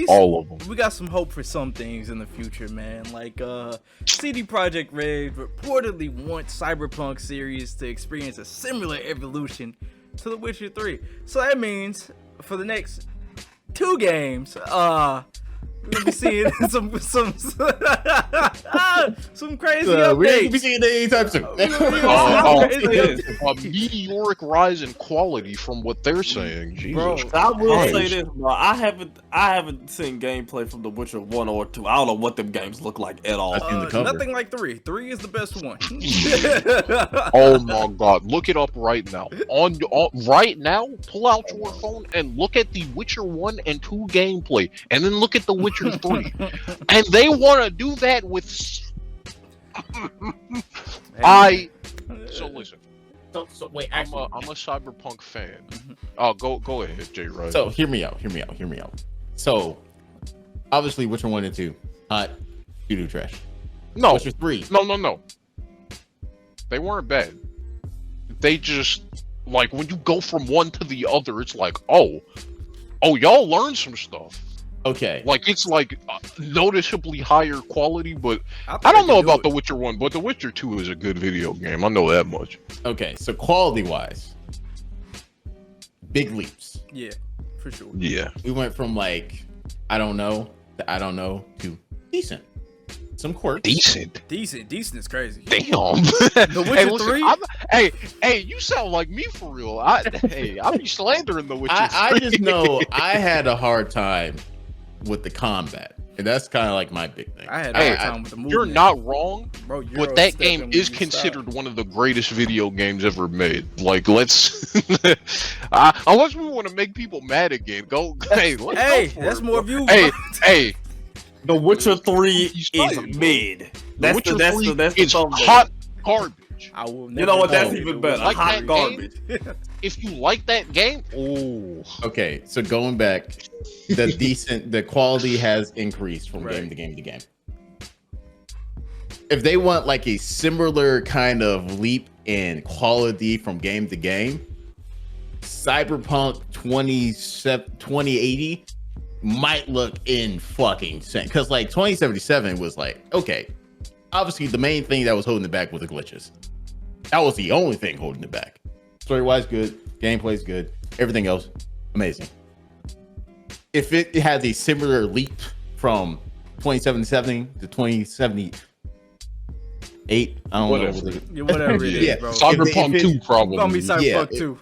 least all of them. We got some hope for some things in the future, man. Like CD Projekt Red reportedly wants Cyberpunk series to experience a similar evolution to The Witcher 3. So that means for the next 2 games, we're gonna be seeing some crazy updates. We ain't gonna be seeing that anytime soon. A meteoric rise in quality from what they're saying. Jesus Bro, I will Christ. say this, bro. I haven't seen gameplay from The Witcher 1 or 2. I don't know what them games look like at all. In the cover. Nothing like 3. 3 is the best one. Oh my God! Look it up right now. On right now, pull out your phone and look at the Witcher 1 and 2 gameplay, and then look at the Witcher 3. And they want to do that with. So listen. So wait, I'm a Cyberpunk fan. Go ahead, Jay. Right. So hear me out. So obviously, Witcher 1 and 2, hot, doo-doo trash. No. Witcher 3. No. They weren't bad. They just like when you go from one to the other, it's like, oh, y'all learned some stuff. Okay. Like it's like noticeably higher quality, but I don't know about The Witcher 1, but The Witcher 2 is a good video game. I know that much. Okay, so quality-wise, big leaps. Yeah, for sure. Yeah. We went from like I don't know to decent. Some quirks. Decent is crazy. Damn. The Witcher 3? Hey, you sound like me for real. I be slandering The Witcher 3. I just know I had a hard time with the combat, and that's kind of like my big thing. I had a hard time with the movement. You're not wrong, bro. but that game is considered one of the greatest video games ever made. Like, let's unless we want to make people mad again, go. Hey, that's more views. Hey. The Witcher 3 is mid. That's the hot garbage. I will never. You know what? That's even better. Like hot garbage. If you like that game, okay. So going back, the quality has increased from game to game to game. If they want like a similar kind of leap in quality from game to game, Cyberpunk 2080 might look in fucking insane, because like 2077 was like, okay, obviously the main thing that was holding it back was the glitches. That was the only thing holding it back. Story wise good, gameplay's good, everything else amazing. If it had a similar leap from 2077 to 2078, I don't know whatever it is, bro. Cyberpunk 2 probably. It's gonna be Cyberpunk 2.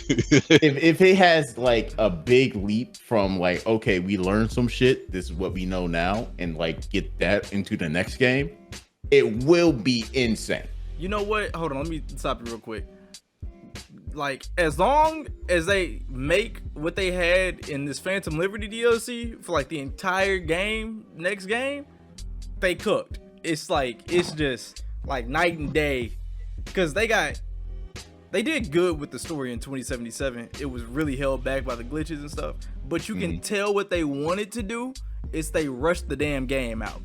if it has like a big leap from like, okay, we learned some shit, this is what we know now, and like get that into the next game, it will be insane. You know what? Hold on, let me stop you real quick. Like, as long as they make what they had in this Phantom Liberty DLC for like the entire game, next game, they cooked. It's just like night and day, because they did good with the story in 2077. It was really held back by the glitches and stuff. But you can tell what they wanted to do is they rushed the damn game out.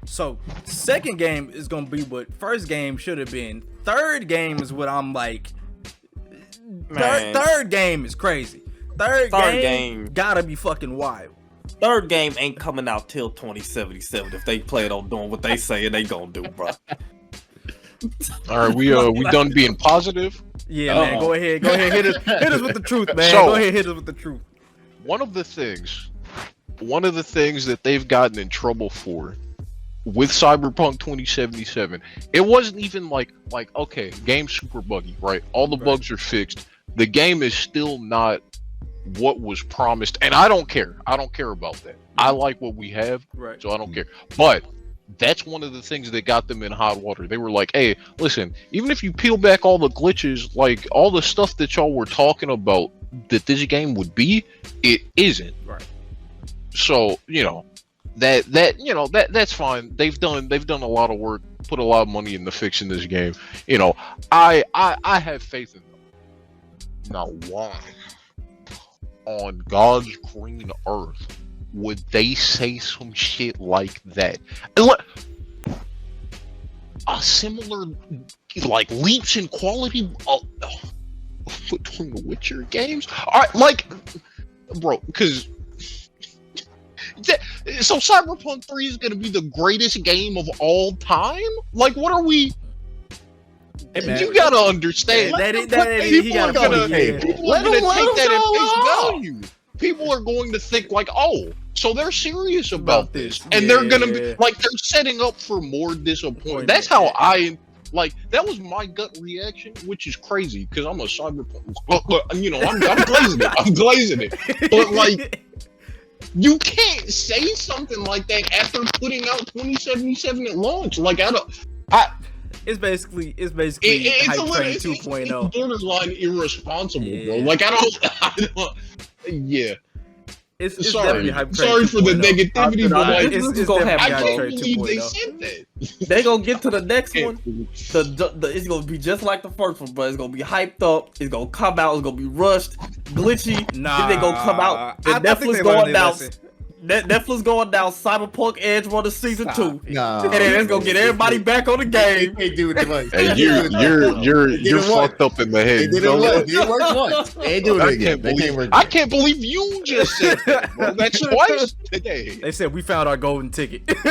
So second game is gonna be what first game should have been. Third game is what I'm like. Third game is crazy. Third game gotta be fucking wild. Third game ain't coming out till 2077 if they play it on doing what they say and they gonna do, bro. All right, we done being positive. Yeah, man. Go ahead. Hit us with the truth, man. Go ahead, hit us with the truth. One of the things that they've gotten in trouble for with Cyberpunk 2077, it wasn't even like okay, game's super buggy, right? All the bugs are fixed. The game is still not what was promised, and I don't care. I don't care about that. I like what we have, so I don't care. But that's one of the things that got them in hot water. They were like, hey, listen, even if you peel back all the glitches, like all the stuff that y'all were talking about that this game would be, it isn't. Right. So, that's fine. They've done a lot of work, put a lot of money into fixing this game. I have faith in them. Now, why on God's green earth would they say some shit like that? A similar like leaps in quality between the Witcher games? All right, like, bro, because So Cyberpunk 3 is gonna be the greatest game of all time? Like, what are we? Hey, man. You gotta understand. He gotta People are put it, gonna take that at face value. People are going to think like, oh, so they're serious about this, and they're gonna be like, they're setting up for more disappointment. That's how I like. That was my gut reaction, which is crazy because I'm a Cyberpunk. You know, I'm glazing it. I'm glazing it. But like, you can't say something like that after putting out 2077 at launch. Like, It's basically Hype Train 2.0. It's borderline irresponsible, bro. Like, I don't yeah. It's sorry. definitely Hype Train Sorry for the 2.0. negativity, but like, It's gonna definitely I Hype can't Train believe they 2.0. said that. They gonna get to the next one. It's gonna be just like the first one, but it's gonna be hyped up. It's gonna come out. It's gonna be rushed, glitchy. Nah, then they gonna come out. Then Netflix going down. Netflix going down Cyberpunk Edge Runner Season 2. Nah. And then it's gonna get everybody back on the game. They do it once. Hey, you're fucked up in the head. They did it once. It worked once. They do it again. I can't believe you just said that, bro. That's twice today. They said we found our golden ticket. This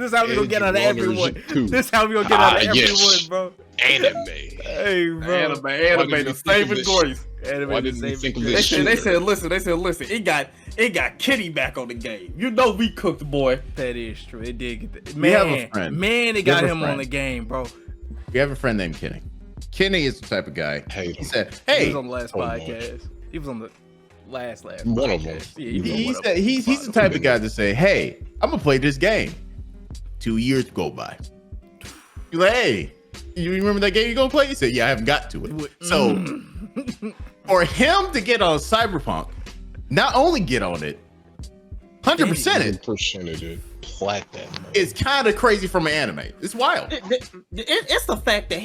is how we gonna get out of everyone. This is how we gonna get out of everyone, bro. Anime. Hey, bro. Anime, the saving grace. Why didn't we think of They this said, sooner? listen. It got Kitty back on the game. You know we cooked, boy. That is true. It did get that. We have a friend. Man, it got him on the game, bro. We have a friend named Kenny. Kenny is the type of guy. Hey, He said, He "Hey, was on the last podcast. He was on the last One of them. podcast. Yeah, he was on one of them. he's the type of guy to say, hey, I'm gonna play this game. 2 years go by. You like, hey, you remember that game you gonna play? He said, yeah, I haven't got to it. So for him to get on Cyberpunk, not only get on it, 100% it, percentage plat that. Man. it's kind of crazy from an anime. It's wild. It's the fact that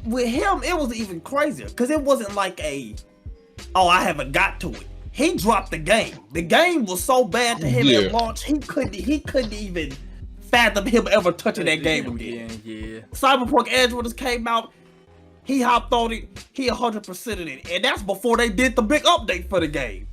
with him, it was even crazier because it wasn't like I haven't got to it. He dropped the game. The game was so bad to him at launch, he couldn't even fathom him ever touching that game again. Yeah. Cyberpunk Edge Runners came out. He hopped on it. He 100%ed it, and that's before they did the big update for the game.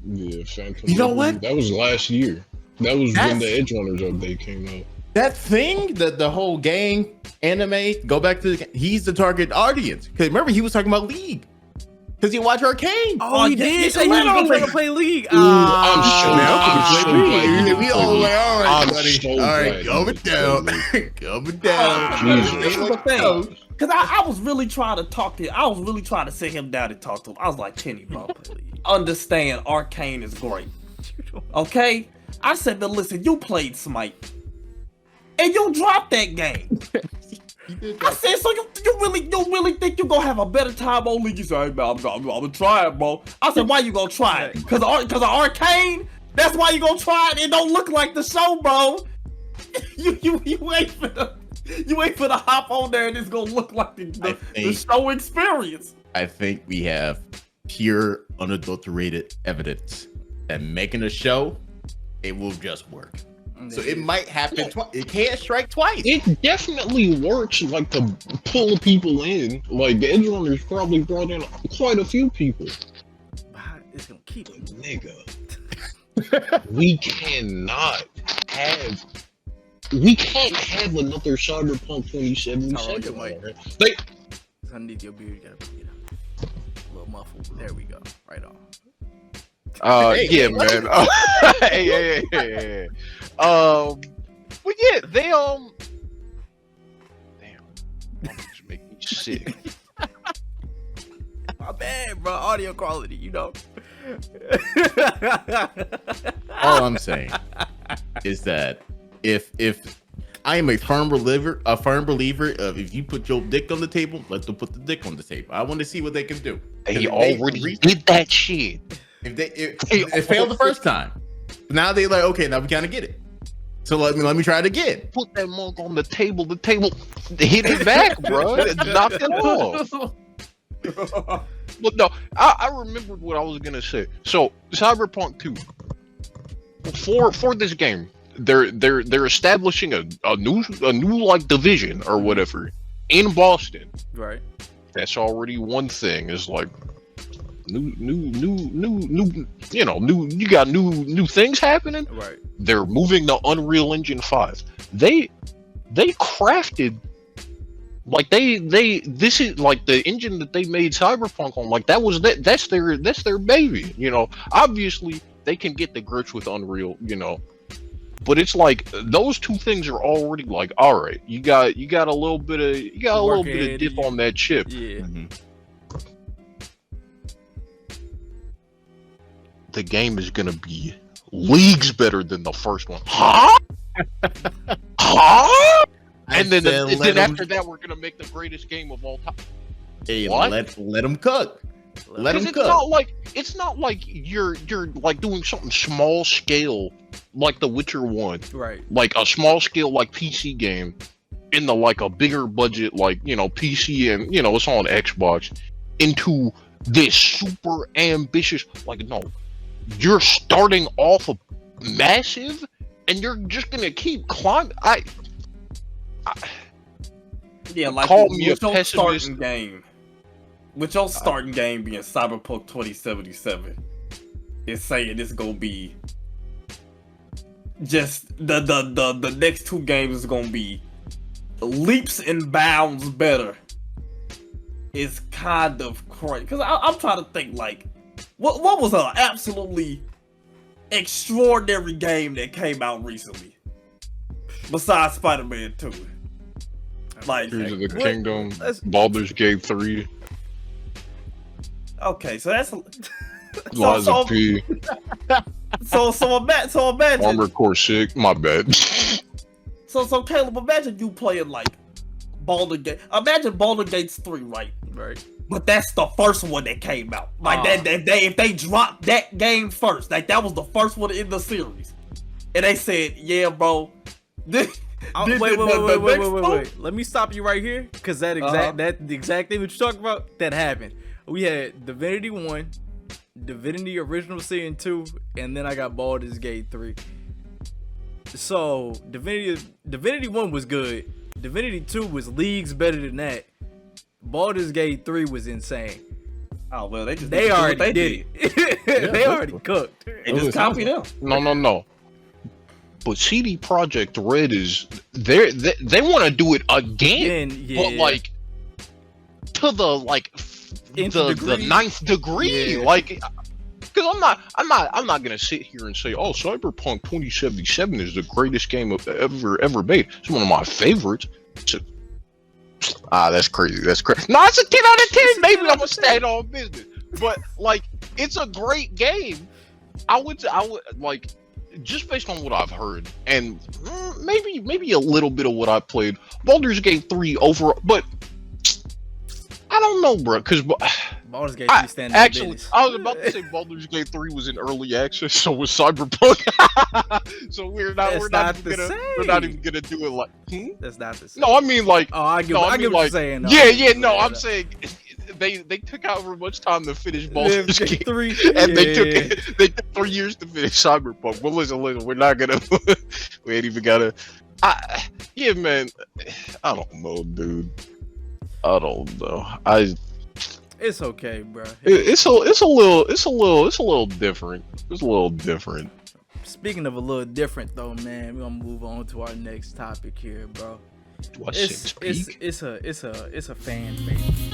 Yeah, Phantom. You know what? That was last year. That was when the Edge Runners update came out. That thing, the whole gang anime, go back to he's the target audience. Because remember, he was talking about League. Because he watched Arcane. Oh, he did say he was gonna play League. I'm so glad. We all like, all right, I'm buddy. so All right, glad coming down. Coming down. This is the thing. Because I was really trying to talk to him. I was really trying to sit him down and talk to him. I was like, Kenny, bro, understand Arcane is great. Okay? I said, but listen, you played Smite. And you dropped that game. I said, so you really think you gonna have a better time on League? You say, hey, man, I'm gonna try it, bro. I said, why you gonna try it? Because of Arcane? That's why you gonna try it? It don't look like the show, bro. You ain't finna hop on there and it's gonna look like the show experience. I think we have pure, unadulterated evidence that making a show, it will just work. So it might happen twice. It can't strike twice. It definitely works, like, to pull people in. Like, the Edge Runners probably brought in quite a few people. It's gonna keep it. Nigga. We can't have another Cyberpunk 2077. Like, underneath your beard, you gotta get a little muffled. There we go. Right on. Yeah, man. Hey. But yeah, they damn, just make me sick. My bad, bro. Audio quality, you know. All I'm saying is that if I am a firm believer of if you put your dick on the table, let them put the dick on the table. I want to see what they can do. They already did that shit. If it failed the first time, now they like, okay, now we kind of get it. So let me try it again. Put that mug on the table hit it back, bro. Knock it off. But no, I remembered what I was gonna say. So Cyberpunk 2, for this game, they're establishing a new like division or whatever in Boston. Right. That's already one thing. Is like you got new things happening. Right. They're moving to Unreal Engine 5. They crafted like this is like the engine that they made Cyberpunk on. Like that's their baby. Obviously they can get the grips with Unreal. But it's like those two things are already like, all right, you got a little bit of dip on that chip. Yeah. Mm-hmm. The game is gonna be leagues better than the first one. Huh? Huh? And then after that, we're gonna make the greatest game of all time. Hey, what? Let them cook. Let them cook. It's not like you're like doing something small scale like The Witcher 1. Right. Like a small scale like PC game in the like a bigger budget like PC and it's on Xbox into this super ambitious no. You're starting off massive and you're just gonna keep climbing. Yeah, like call me a with your pessimist. starting game. With your starting game being Cyberpunk 2077, it's saying it's gonna be just the next two games is gonna be leaps and bounds better. It's kind of crazy because I'm trying to think like what was an absolutely extraordinary game that came out recently besides Spider-Man 2. Like Tears of the what? Kingdom, Baldur's Gate 3, okay, so that's Lies of P, so imagine Armored Core 6. My bad. so Caleb, imagine you playing like Baldur's Gate. Imagine Baldur's Gate 3, right? Right. But that's the first one that came out. Like that if they dropped that game first, like that was the first one in the series, and they said, "Yeah, bro." Wait. Let me stop you right here, because the exact thing that you're talking about that happened. We had Divinity 1, Divinity Original Sin 2, and then I got Baldur's Gate 3. So Divinity 1 was good. Divinity 2 was leagues better than that. Baldur's Gate 3 was insane. Oh well, they already did it. They already cooked. They just copied them. No. But CD Projekt Red is they want to do it again, but like to the ninth degree, like. Because I'm not gonna sit here and say, oh, Cyberpunk 2077 is the greatest game ever made. It's one of my favorites. That's crazy. That's crazy. No, it's a 10 out of 10. Maybe I'm gonna stay on business, but like, it's a great game. I would like, just based on what I've heard, and maybe a little bit of what I played. Baldur's Gate 3 overall, but I don't know, bro. Because Baldur's Gate 3 standing out actually, I was about to say Baldur's Gate 3 was in early access, so was Cyberpunk. So we're not even gonna do it like. That's not the same. No, I mean like. Oh, I get what you're saying. I'm saying they took however much time to finish Baldur's Gate 3, and they took 3 years to finish Cyberpunk. But listen, we're not gonna. We ain't even gotta. Yeah, man. I don't know, dude. I don't know. It's okay, bro. It's a little different. It's a little different. Speaking of a little different though, man, we're gonna move on to our next topic here, bro. Do I say speak? It's a fan favorite.